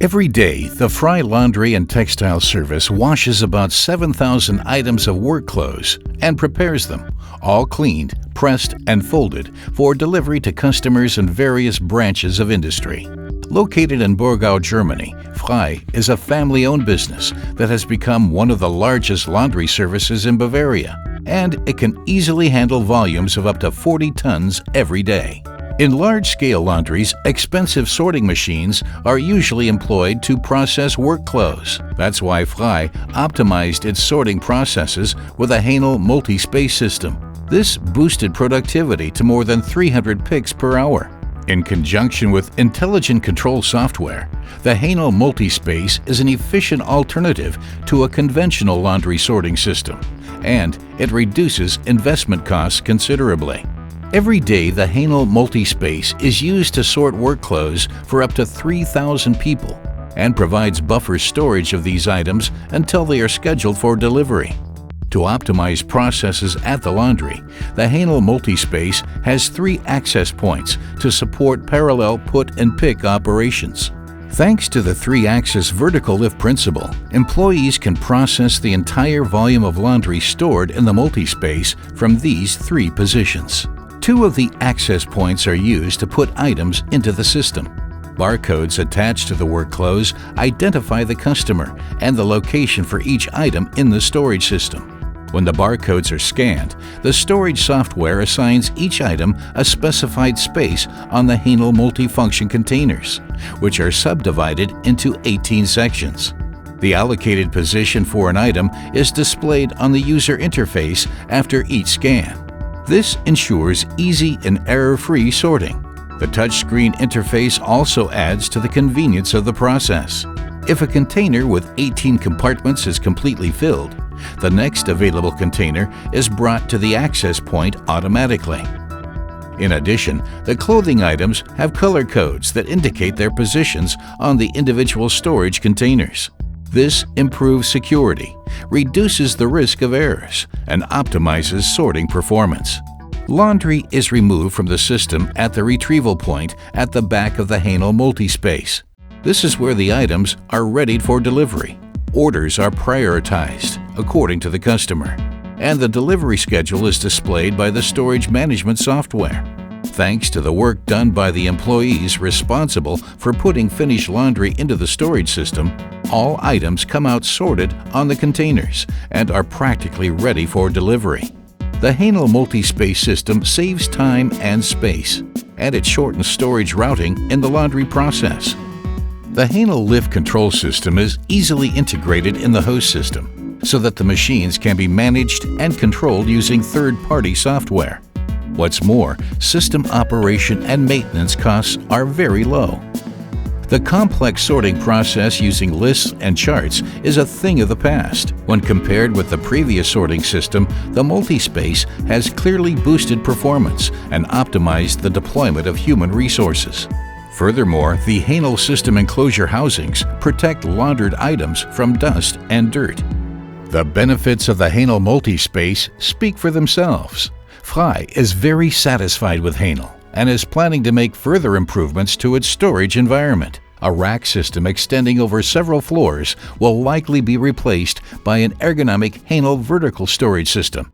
Every day, the Fry Laundry and Textile Service washes about 7,000 items of work clothes and prepares them, all cleaned, pressed, and folded for delivery to customers in various branches of industry. Located in Burgau, Germany, Fry is a family-owned business that has become one of the largest laundry services in Bavaria, and it can easily handle volumes of up to 40 tons every day. In large-scale laundries, expensive sorting machines are usually employed to process work clothes. That's why Fry optimized its sorting processes with a Hänel Multi-Space system. This boosted productivity to more than 300 picks per hour. In conjunction with intelligent control software, the Hänel Multi-Space is an efficient alternative to a conventional laundry sorting system, and it reduces investment costs considerably. Every day, the Hänel Multi-Space is used to sort work clothes for up to 3,000 people and provides buffer storage of these items until they are scheduled for delivery. To optimize processes at the laundry, the Hänel Multi-Space has 3 access points to support parallel put and pick operations. Thanks to the 3-axis vertical lift principle, employees can process the entire volume of laundry stored in the multi-space from these 3 positions. 2 of the access points are used to put items into the system. Barcodes attached to the work clothes identify the customer and the location for each item in the storage system. When the barcodes are scanned, the storage software assigns each item a specified space on the Hänel multifunction containers, which are subdivided into 18 sections. The allocated position for an item is displayed on the user interface after each scan. This ensures easy and error-free sorting. The touchscreen interface also adds to the convenience of the process. If a container with 18 compartments is completely filled, the next available container is brought to the access point automatically. In addition, the clothing items have color codes that indicate their positions on the individual storage containers. This improves security, reduces the risk of errors, and optimizes sorting performance. Laundry is removed from the system at the retrieval point at the back of the Hänel Multi-Space. This is where the items are readied for delivery. Orders are prioritized according to the customer, and the delivery schedule is displayed by the storage management software. Thanks to the work done by the employees responsible for putting finished laundry into the storage system, all items come out sorted on the containers and are practically ready for delivery. The Hänel Multi-Space system saves time and space, and it shortens storage routing in the laundry process. The Hänel lift control system is easily integrated in the host system so that the machines can be managed and controlled using third-party software. What's more, system operation and maintenance costs are very low. The complex sorting process using lists and charts is a thing of the past. When compared with the previous sorting system, the Multi-Space has clearly boosted performance and optimized the deployment of human resources. Furthermore, the Hänel system enclosure housings protect laundered items from dust and dirt. The benefits of the Hänel Multi-Space speak for themselves. Fry is very satisfied with Hänel and is planning to make further improvements to its storage environment. A rack system extending over several floors will likely be replaced by an ergonomic Hänel vertical storage system.